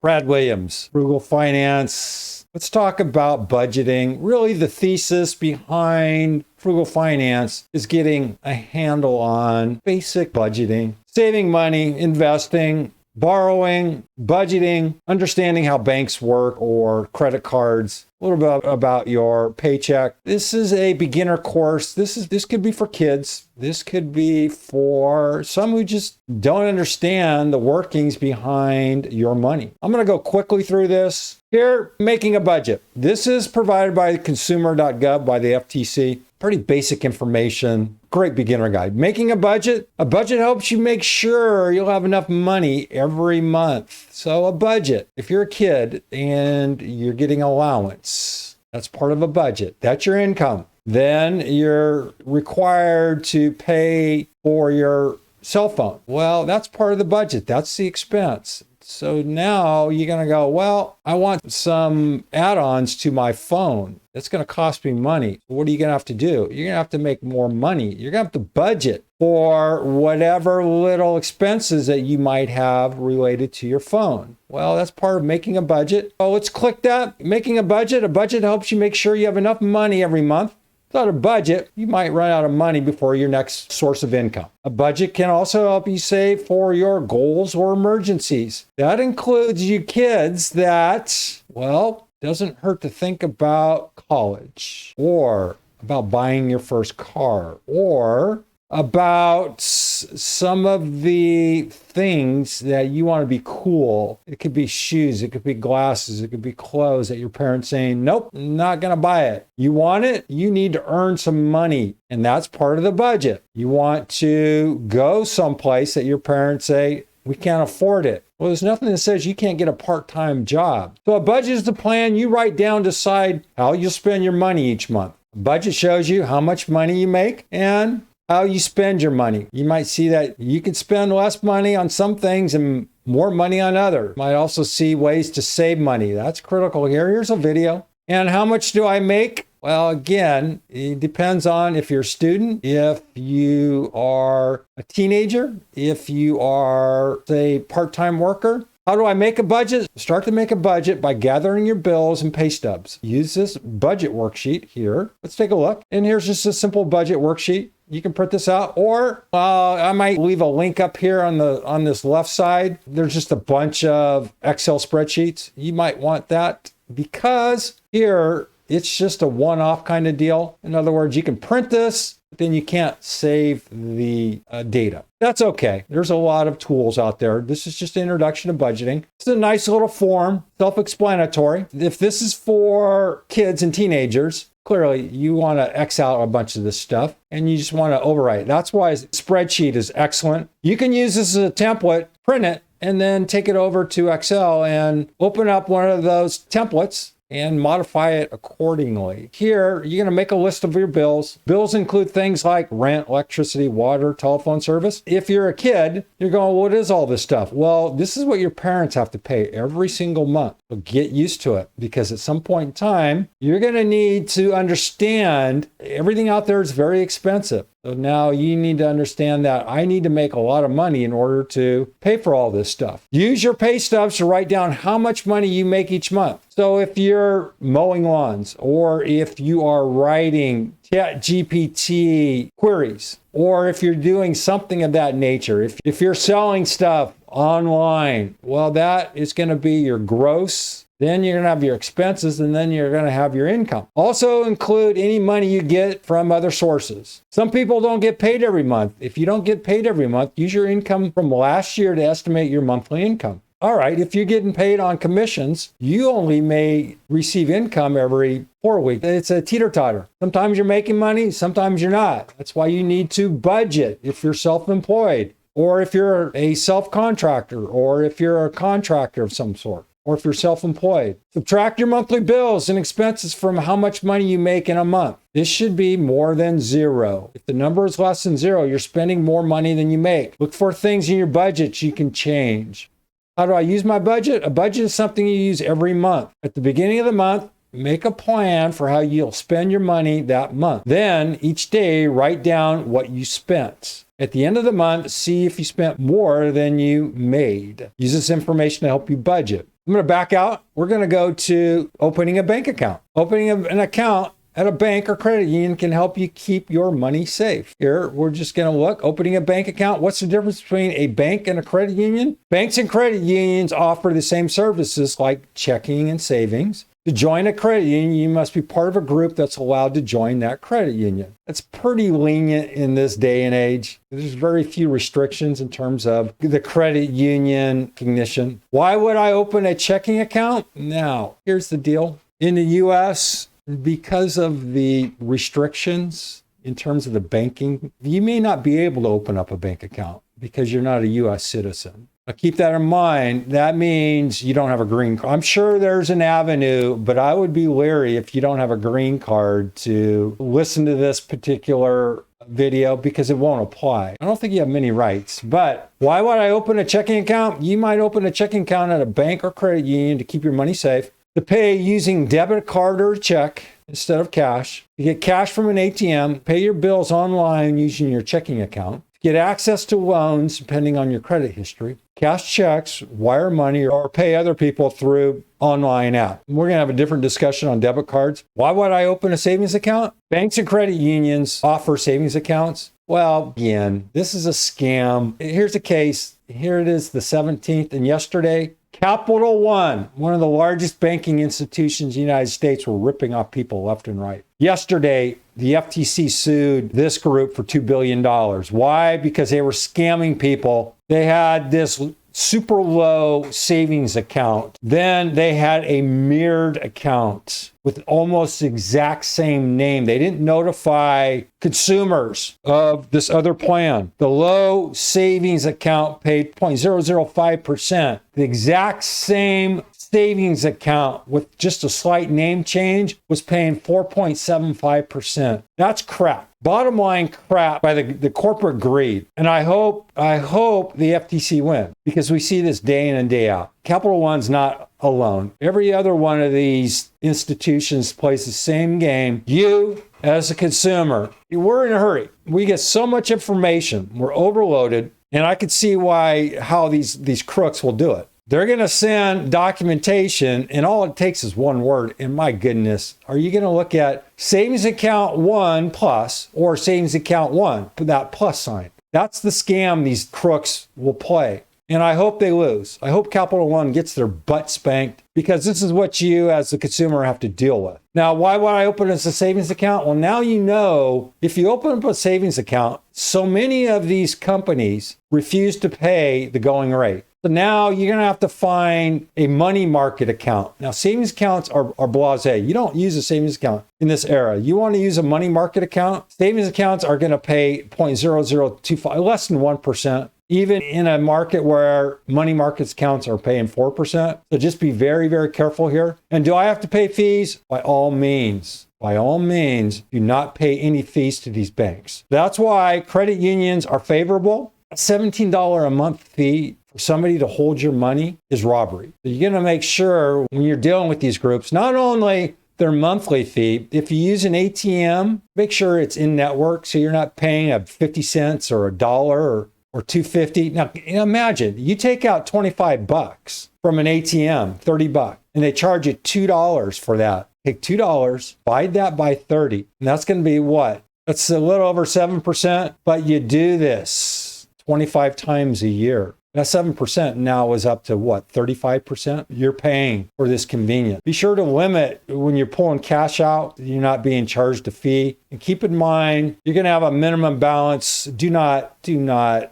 Brad Williams, Frugal Finance. Let's talk about budgeting. Really, the thesis behind Frugal Finance is getting a handle on basic budgeting, saving money, investing, borrowing, budgeting, understanding how banks work or credit cards, a little bit about your paycheck. This is a beginner course. This could be for kids. This could be for some who just don't understand the workings behind your money. I'm going to go quickly through this. Here, making a budget. This is provided by consumer.gov by the FTC. Pretty basic information. Great beginner guide. Making a budget. A budget helps you make sure you'll have enough money every month. So a budget. If you're a kid and you're getting allowance, that's part of a budget. That's your income. Then you're required to pay for your cell phone. Well, that's part of the budget. That's the expense. So now you're going to go, well, I want some add-ons to my phone. That's going to cost me money. What are you going to have to do? You're going to have to make more money. You're going to have to budget for whatever little expenses that you might have related to your phone. Well, that's part of making a budget. Oh, let's click that. Making a budget. A budget helps you make sure you have enough money every month. Without a budget, you might run out of money before your next source of income. A budget can also help you save for your goals or emergencies. That includes you kids that, well, doesn't hurt to think about college or about buying your first car or about some of the things that you want to be cool. It could be shoes, it could be glasses, it could be clothes that your parents saying, nope, not going to buy it. You want it? You need to earn some money. And that's part of the budget. You want to go someplace that your parents say, we can't afford it. Well, there's nothing that says you can't get a part-time job. So a budget is the plan you write down, decide how you'll spend your money each month. A budget shows you how much money you make and how you spend your money. You might see that you can spend less money on some things and more money on others. You might also see ways to save money. That's critical here. Here's a video. And how much do I make? Well, again, it depends on if you're a student, if you are a teenager, if you are, say, part-time worker. How do I make a budget? Start to make a budget by gathering your bills and pay stubs. Use this budget worksheet here. Let's take a look. And here's just a simple budget worksheet. You can print this out, or I might leave a link up here on this left side. There's just a bunch of Excel spreadsheets. You might want that because here it's just a one-off kind of deal. In other words, you can print this, but then you can't save the data. That's okay. There's a lot of tools out there. This is just an introduction to budgeting. It's a nice little form, self-explanatory. If this is for kids and teenagers, clearly you want to X out a bunch of this stuff and you just want to overwrite. That's why a spreadsheet is excellent. You can use this as a template, print it, and then take it over to Excel and open up one of those templates and modify it accordingly. Here, you're going to make a list of your bills. Bills include things like rent, electricity, water, telephone service. If you're a kid, you're going, what is all this stuff? Well, this is what your parents have to pay every single month. So get used to it because at some point in time, you're going to need to understand everything out there is very expensive. So now you need to understand that I need to make a lot of money in order to pay for all this stuff. Use your pay stubs to write down how much money you make each month. So if you're mowing lawns, or if you are writing ChatGPT queries, or if you're doing something of that nature, if you're selling stuff online, well, that is going to be your gross. Then you're going to have your expenses, and then you're going to have your income. Also include any money you get from other sources. Some people don't get paid every month. If you don't get paid every month, use your income from last year to estimate your monthly income. All right, if you're getting paid on commissions, you only may receive income every 4 weeks. It's a teeter-totter. Sometimes you're making money, sometimes you're not. That's why you need to budget if you're self-employed, or if you're a self-contractor, or if you're a contractor of some sort, or if you're self-employed. Subtract your monthly bills and expenses from how much money you make in a month. This should be more than zero. If the number is less than zero, you're spending more money than you make. Look for things in your budget you can change. How do I use my budget? A budget is something you use every month. At the beginning of the month, make a plan for how you'll spend your money that month. Then each day, write down what you spent. At the end of the month, see if you spent more than you made. Use this information to help you budget. I'm going to back out. We're going to go to opening a bank account. Opening an account at a bank or credit union can help you keep your money safe. Here, we're just going to look, opening a bank account. What's the difference between a bank and a credit union? Banks and credit unions offer the same services like checking and savings. To join a credit union, you must be part of a group that's allowed to join that credit union. That's pretty lenient in this day and age. There's very few restrictions in terms of the credit union recognition. Why would I open a checking account? Now, here's the deal. In the U.S., because of the restrictions in terms of the banking, you may not be able to open up a bank account because you're not a U.S. citizen. Now, keep that in mind. That means you don't have a green card. I'm sure there's an avenue, but I would be leery if you don't have a green card to listen to this particular video because it won't apply. I don't think you have many rights. But why would I open a checking account? You might open a checking account at a bank or credit union to keep your money safe, to pay using debit card or check instead of cash, to get cash from an ATM, pay your bills online using your checking account, get access to loans depending on your credit history, cash checks, wire money, or pay other people through online app. We're going to have a different discussion on debit cards. Why would I open a savings account? Banks and credit unions offer savings accounts. Well, again, this is a scam. Here's a case. Here it is, the 17th, and yesterday, Capital One, one of the largest banking institutions in the United States, were ripping off people left and right. Yesterday, the FTC sued this group for $2 billion. Why? Because they were scamming people. They had this super low savings account. Then they had a mirrored account with almost the exact same name. They didn't notify consumers of this other plan. The low savings account paid 0.005%. The exact same savings account with just a slight name change was paying 4.75%. That's crap. Bottom line crap by the corporate greed. And I hope the FTC wins because we see this day in and day out. Capital One's not alone. Every other one of these institutions plays the same game. You, as a consumer, we're in a hurry. We get so much information. We're overloaded. And I could see how these crooks will do it. They're going to send documentation, and all it takes is one word. And my goodness, are you going to look at savings account 1 plus or savings account 1, put that plus sign? That's the scam these crooks will play. And I hope they lose. I hope Capital One gets their butt spanked because this is what you as the consumer have to deal with. Now, why would I open as a savings account? Well, now you know if you open up a savings account, so many of these companies refuse to pay the going rate. So now you're going to have to find a money market account. Now, savings accounts are blasé. You don't use a savings account in this era. You want to use a money market account? Savings accounts are going to pay 0.0025, less than 1%. Even in a market where money market accounts are paying 4%. So just be very, very careful here. And do I have to pay fees? By all means. By all means, do not pay any fees to these banks. That's why credit unions are favorable. A $17 a month fee for somebody to hold your money is robbery. So you're going to make sure when you're dealing with these groups, not only their monthly fee, if you use an ATM, make sure it's in network so you're not paying a 50 cents or a dollar or $2.50. Now imagine you take out $25 from an ATM, $30, and they charge you $2 for that. Take $2, divide that by 30, and that's going to be what? That's a little over 7%, but you do this 25 times a year. That 7% now is up to what, 35% you're paying for this convenience. Be sure to limit when you're pulling cash out, you're not being charged a fee. And keep in mind, you're going to have a minimum balance. Do not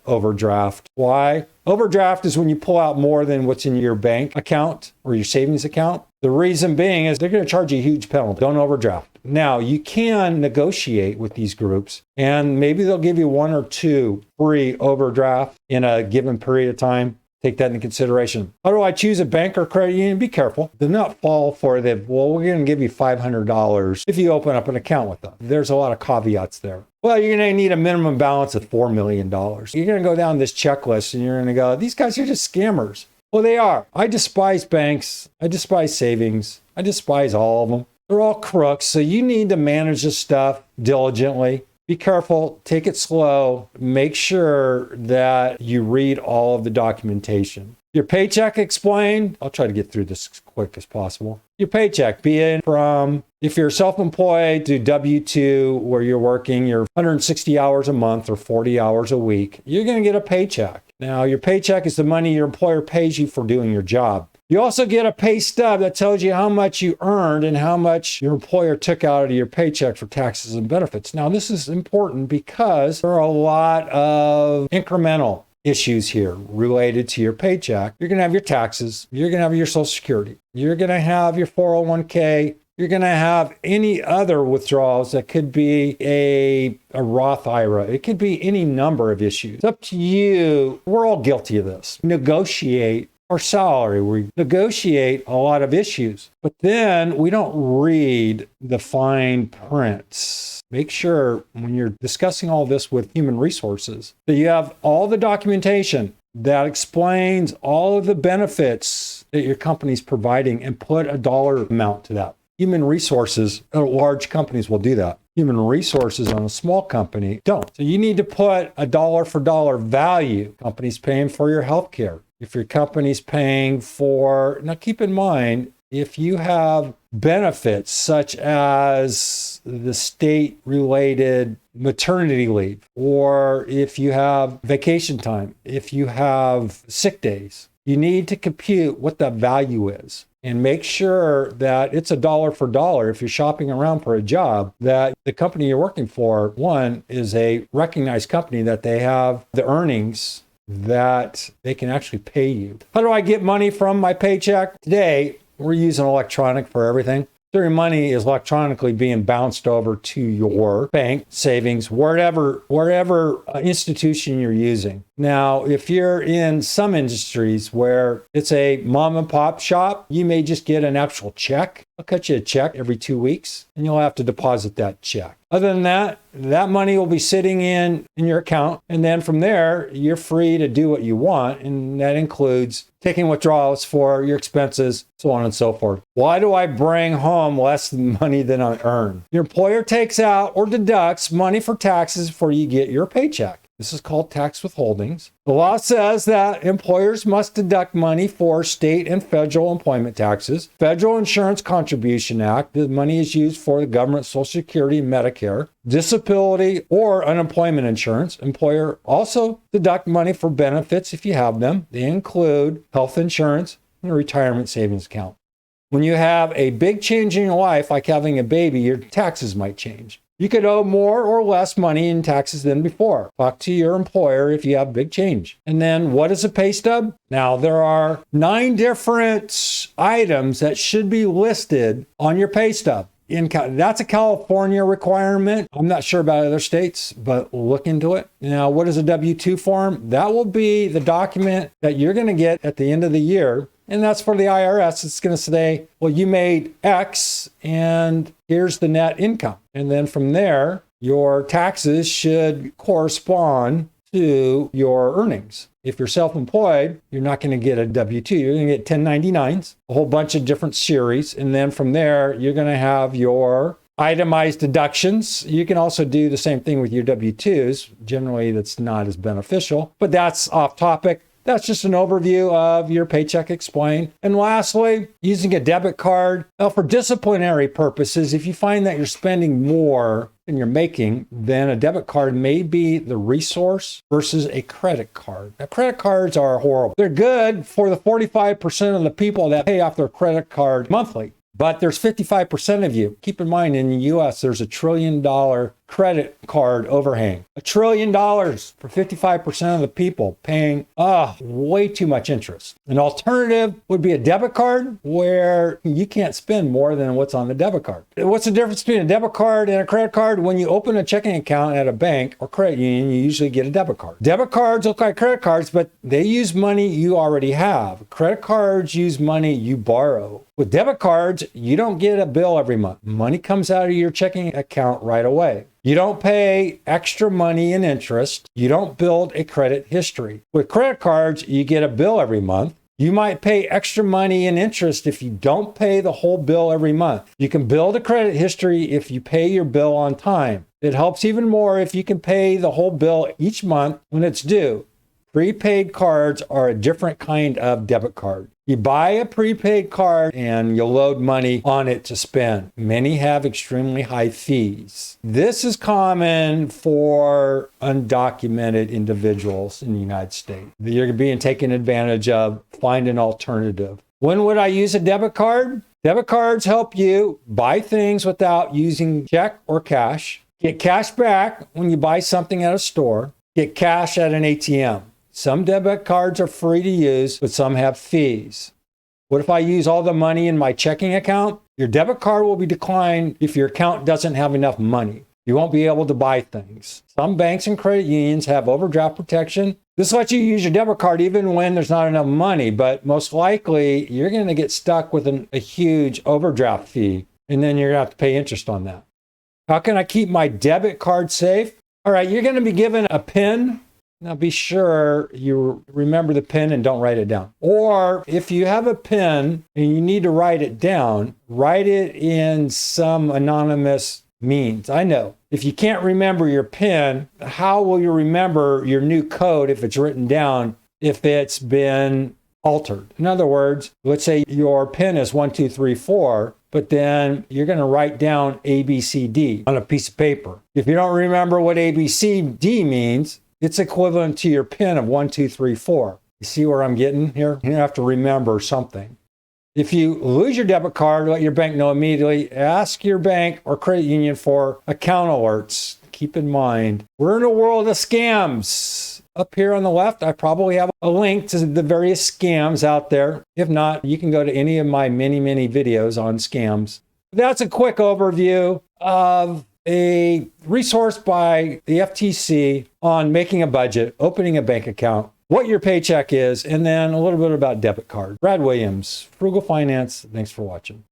overdraft. Why? Overdraft is when you pull out more than what's in your bank account or your savings account. The reason being is they're going to charge you a huge penalty. Don't overdraft. Now, you can negotiate with these groups, and maybe they'll give you 1 or 2 free overdraft in a given period of time. Take that into consideration. How do I choose a bank or credit union? Be careful. Do not fall for the, well, we're going to give you $500 if you open up an account with them. There's a lot of caveats there. Well, you're going to need a minimum balance of $4 million. You're going to go down this checklist and you're going to go, these guys are just scammers. Well, they are. I despise banks. I despise savings. I despise all of them. They're all crooks. So you need to manage this stuff diligently. Be careful. Take it slow. Make sure that you read all of the documentation. Your paycheck explained. I'll try to get through this as quick as possible. Your paycheck, be it from, if you're self-employed, to W-2, where you're working your 160 hours a month or 40 hours a week, you're going to get a paycheck. Now, your paycheck is the money your employer pays you for doing your job. You also get a pay stub that tells you how much you earned and how much your employer took out of your paycheck for taxes and benefits. Now, this is important because there are a lot of incremental issues here related to your paycheck. You're going to have your taxes. You're going to have your Social Security. You're going to have your 401k. You're going to have any other withdrawals that could be a Roth IRA. It could be any number of issues. It's up to you. We're all guilty of this. Negotiate our salary. We negotiate a lot of issues, but then we don't read the fine prints. Make sure when you're discussing all this with human resources that you have all the documentation that explains all of the benefits that your company's providing and put a dollar amount to that. Human resources, large companies will do that. Human resources on a small company don't. So you need to put a dollar for dollar value. Company's paying for your health care. If your company's paying for, now keep in mind, if you have benefits such as the state-related maternity leave, or if you have vacation time, if you have sick days, you need to compute what that value is and make sure that it's a dollar for dollar. If you're shopping around for a job, that the company you're working for, one, is a recognized company, that they have the earnings that they can actually pay you. How do I get money from my paycheck? Today, we're using electronic for everything. So your money is electronically being bounced over to your bank, savings, wherever institution you're using. Now, if you're in some industries where it's a mom and pop shop, you may just get an actual check. They'll cut you a check every 2 weeks, and you'll have to deposit that check. Other than that, that money will be sitting in your account, and then from there, you're free to do what you want, and that includes taking withdrawals for your expenses, so on and so forth. Why do I bring home less money than I earn? Your employer takes out or deducts money for taxes before you get your paycheck. This is called tax withholdings. The law says that employers must deduct money for state and federal employment taxes. Federal Insurance Contribution Act, the money is used for the government Social Security and Medicare, disability or unemployment insurance. Employer also deduct money for benefits if you have them. They include health insurance and a retirement savings account. When you have a big change in your life, like having a baby, your taxes might change. You could owe more or less money in taxes than before. Talk to your employer if you have big change. And then what is a pay stub? Now, there are 9 different items that should be listed on your pay stub. That's a California requirement. I'm not sure about other states, but look into it. Now, what is a W-2 form? That will be the document that you're going to get at the end of the year. And that's for the IRS. It's going to say, well, you made X and here's the net income. And then from there, your taxes should correspond to your earnings. If you're self-employed, you're not going to get a W-2. You're going to get 1099s, a whole bunch of different series. And then from there, you're going to have your itemized deductions. You can also do the same thing with your W-2s. Generally, that's not as beneficial, but that's off topic. That's just an overview of your paycheck explained. And lastly, using a debit card. Now, for disciplinary purposes, if you find that you're spending more than you're making, then a debit card may be the resource versus a credit card. Now, credit cards are horrible. They're good for the 45% of the people that pay off their credit card monthly. But there's 55% of you. Keep in mind, in the US, there's $1 trillion credit card overhang. $1 trillion for 55% of the people paying way too much interest. An alternative would be a debit card where you can't spend more than what's on the debit card. What's the difference between a debit card and a credit card? When you open a checking account at a bank or credit union, you usually get a debit card. Debit cards look like credit cards, but they use money you already have. Credit cards use money you borrow. With debit cards, you don't get a bill every month. Money comes out of your checking account right away. You don't pay extra money in interest. You don't build a credit history. With credit cards, you get a bill every month. You might pay extra money in interest if you don't pay the whole bill every month. You can build a credit history if you pay your bill on time. It helps even more if you can pay the whole bill each month when it's due. Prepaid cards are a different kind of debit card. You buy a prepaid card and you'll load money on it to spend. Many have extremely high fees. This is common for undocumented individuals in the United States. You're being taken advantage of. Find an alternative. When would I use a debit card? Debit cards help you buy things without using check or cash. Get cash back when you buy something at a store. Get cash at an ATM. Some debit cards are free to use, but some have fees. What if I use all the money in my checking account? Your debit card will be declined if your account doesn't have enough money. You won't be able to buy things. Some banks and credit unions have overdraft protection. This lets you use your debit card even when there's not enough money, but most likely you're going to get stuck with a huge overdraft fee, and then you're going to have to pay interest on that. How can I keep my debit card safe? All right, you're going to be given a PIN. Now be sure you remember the PIN and don't write it down. Or if you have a PIN and you need to write it down, write it in some anonymous means. I know. If you can't remember your PIN, how will you remember your new code if it's written down, if it's been altered? In other words, let's say your PIN is 1234, but then you're going to write down ABCD on a piece of paper. If you don't remember what ABCD means, it's equivalent to your PIN of 1234. You see where I'm getting here? You have to remember something. If you lose your debit card, let your bank know immediately. Ask your bank or credit union for account alerts. Keep in mind, we're in a world of scams. Up here on the left, I probably have a link to the various scams out there. If not, you can go to any of my many, many videos on scams. That's a quick overview of a resource by the FTC on making a budget, opening a bank account, what your paycheck is, and then a little bit about debit card. Brad Williams, Frugal Finance. Thanks for watching.